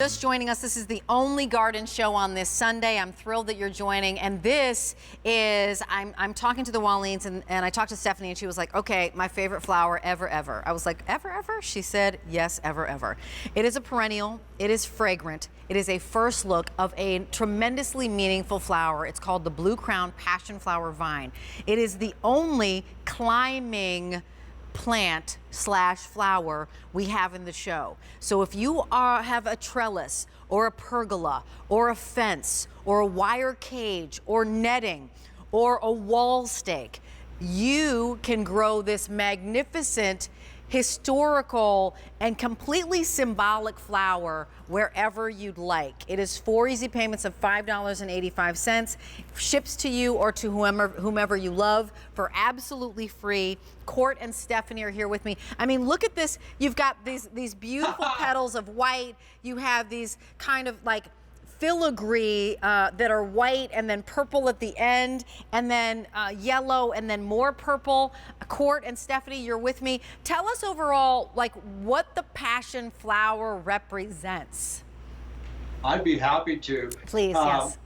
Just joining us, this is the only garden show on this Sunday. I'm thrilled that you're joining. And this is, I'm talking to the Wallines, and I talked to Stephanie, and she was like, okay, my favorite flower ever. I was like, ever? She said, yes, ever. It is a perennial, it is fragrant, it is a first look of a tremendously meaningful flower. It's called the Blue Crown Passion Flower Vine. It is the only climbing plant / flower we have in the show. So if you have a trellis or a pergola or a fence or a wire cage or netting or a wall stake, you can grow this magnificent, historical, and completely symbolic flower wherever you'd like. It is 4 easy payments of $5.85, ships to you or to whomever you love for absolutely free. Court and Stephanie are here with me. I mean, look at this. You've got these beautiful petals of white. You have these kind of like filigree that are white and then purple at the end, and then yellow, and then more purple. Court and Stephanie, you're with me. Tell us overall, like, what the passion flower represents. I'd be happy to. Please, yes.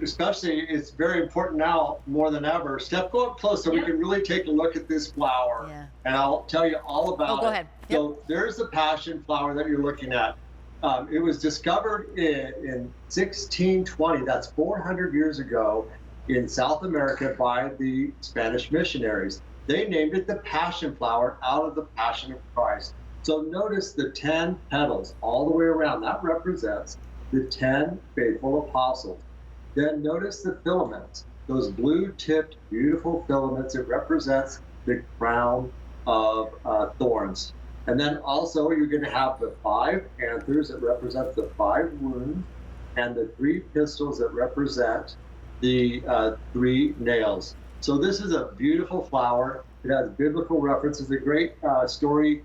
Especially, it's very important now more than ever. Steph, go up close so we can really take a look at this flower. Yeah. And I'll tell you all about it. Go ahead. So there's the passion flower that you're looking at. It was discovered in 1620, that's 400 years ago, in South America by the Spanish missionaries. They named it the passion flower out of the Passion of Christ. So notice the 10 petals all the way around. That represents the 10 faithful apostles. Then notice the filaments, those blue-tipped, beautiful filaments. It represents the crown of thorns. And then also you're going to have the 5 anthers that represent the 5 wounds, and the 3 pistils that represent the 3 nails. So this is a beautiful flower. It has biblical references, a great story,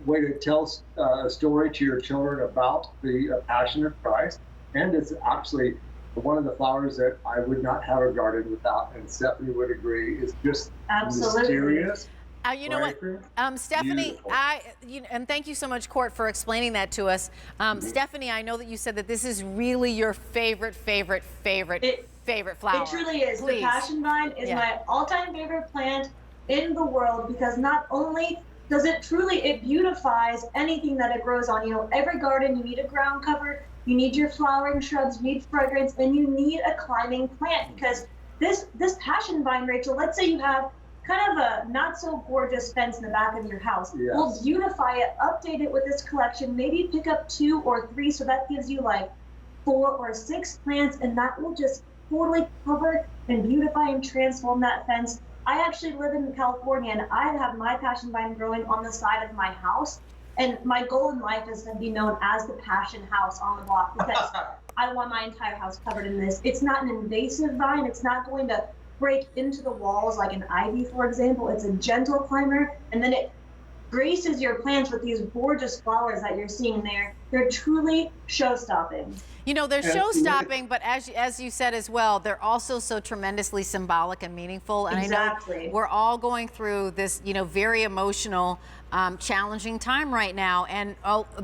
way to tell a story to your children about the Passion of Christ. And it's actually one of the flowers that I would not have a garden without, and Stephanie would agree. It's just mysterious. You know what, Stephanie, and thank you so much, Court, for explaining that to us. Stephanie, I know that you said that this is really your favorite flower. It truly is. Please. The passion vine is my all-time favorite plant in the world, because not only does it beautifies anything that it grows on. You know, every garden, you need a ground cover, you need your flowering shrubs, you need fragrance, and you need a climbing plant, because this passion vine, Rachel, let's say you have kind of a not so gorgeous fence in the back of your house. Yes. We'll beautify it, update it with this collection, maybe pick up 2 or 3, so that gives you like 4 or 6 plants, and that will just totally cover and beautify and transform that fence. I actually live in California, and I have my passion vine growing on the side of my house, and my goal in life is to be known as the passion house on the block, because I want my entire house covered in this. It's not an invasive vine. It's not going to break into the walls like an ivy, for example. It's a gentle climber, and then it graces your plants with these gorgeous flowers that you're seeing there. They're truly show-stopping. You know, they're show-stopping, but as you said as well, they're also so tremendously symbolic and meaningful. And Exactly. I know we're all going through this, you know, very emotional, challenging time right now. And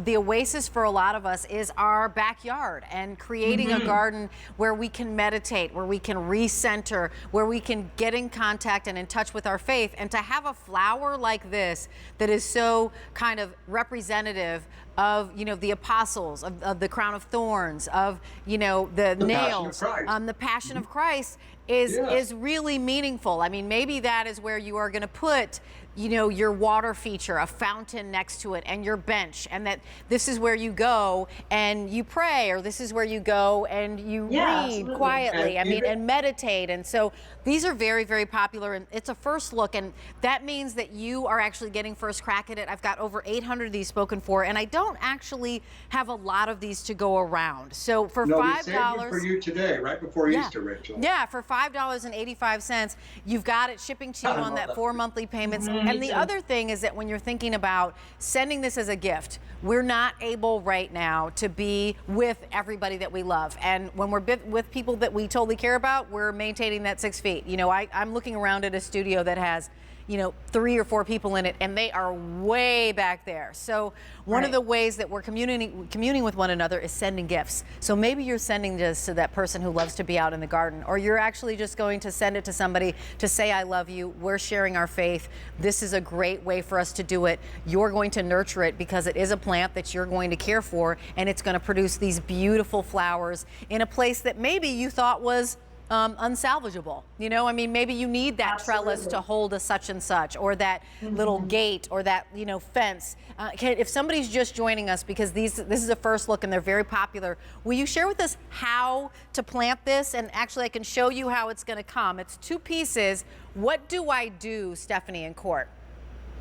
the oasis for a lot of us is our backyard, and creating a garden where we can meditate, where we can recenter, where we can get in contact and in touch with our faith. And to have a flower like this that is so kind of representative of, you know, the apostles, of the crown of thorns, of, you know, the nails, the Passion of Christ is really meaningful. I mean, maybe that is where you are going to put, you know, your water feature, a fountain next to it, and your bench, and that this is where you go and you pray, or this is where you go and you read quietly, and meditate. And so these are very, very popular, and it's a first look, and that means that you are actually getting first crack at it. I've got over 800 of these spoken for, and I don't actually have a lot of these to go around. So for $5, we saved it for you today, right before Easter, Rachel. Yeah, for $5.85, you've got it shipping to you on that 4 monthly payments. And the other thing is that when you're thinking about sending this as a gift, we're not able right now to be with everybody that we love. And when we're with people that we totally care about, we're maintaining that 6 feet. You know, I'm looking around at a studio that has 3 or 4 people in it, and they are way back there. So one of the ways that we're communing with one another is sending gifts. So maybe you're sending this to that person who loves to be out in the garden, or you're actually just going to send it to somebody to say, I love you. We're sharing our faith. This is a great way for us to do it. You're going to nurture it because it is a plant that you're going to care for, and it's going to produce these beautiful flowers in a place that maybe you thought was unsalvageable. Maybe you need that trellis to hold a such and such, or that little gate, or that fence. If somebody's just joining us, because this is a first look and they're very popular, will you share with us how to plant this? And actually I can show you how it's going to come. It's 2 pieces. What do I do, Stephanie and Court?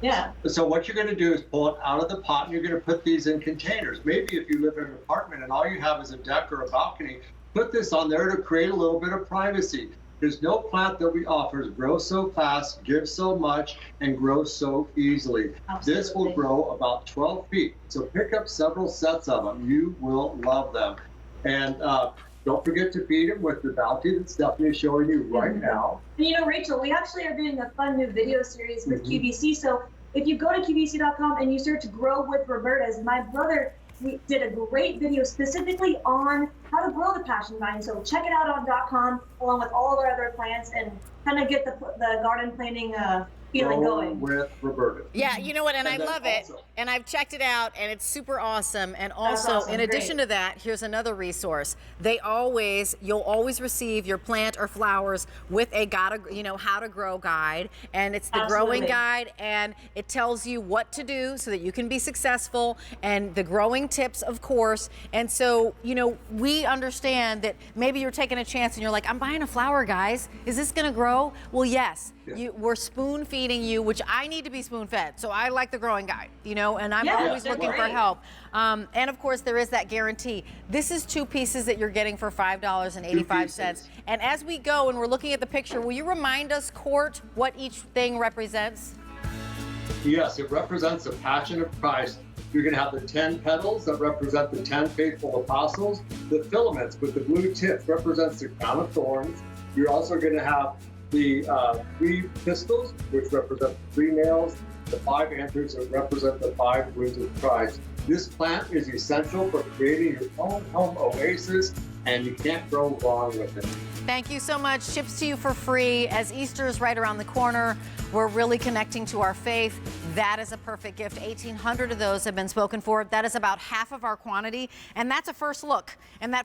Yeah. So what you're going to do is pull it out of the pot, and you're going to put these in containers. Maybe if you live in an apartment and all you have is a deck or a balcony, put this on there to create a little bit of privacy. There's no plant that we offer grows so fast, gives so much, and grows so easily. Absolutely. This will grow about 12 feet. So pick up several sets of them. You will love them. And don't forget to feed them with the bounty that Stephanie is showing you right now. And Rachel, we actually are doing a fun new video series with QVC. So if you go to QVC.com and you search Grow with Roberta's, my brother did a great video specifically on how to grow the passion vine. So check it out on .com along with all of our other plants and kind of get the garden planting feeling going. With Roberta. Yeah, you know what, and I love it, and I've checked it out, and it's super awesome. And also, in addition to that, here's another resource. You'll always receive your plant or flowers with a how to grow guide, and it's the growing guide, and it tells you what to do so that you can be successful, and the growing tips, of course. And so, we understand that maybe you're taking a chance and you're like, I'm buying a flower, guys. Is this going to grow? Well, yes. We're spoon feeding you, which I need to be spoon fed. So I like the growing guide, and I'm always looking for help. And of course, there is that guarantee. This is 2 pieces that you're getting for $5.85. And as we go and we're looking at the picture, will you remind us, Court, what each thing represents? Yes, it represents the passion of Christ. You're going to have the 10 petals that represent the 10 faithful apostles. The filaments with the blue tips represents the crown of thorns. You're also going to have the 3 pistils, which represent the 3 nails, the 5 anthers that represent the 5 wounds of Christ. This plant is essential for creating your own home oasis, and you can't go wrong with it. Thank you so much. Ships to you for free. As Easter is right around the corner, we're really connecting to our faith. That is a perfect gift. 1,800 of those have been spoken for. That is about half of our quantity, and that's a first look. And that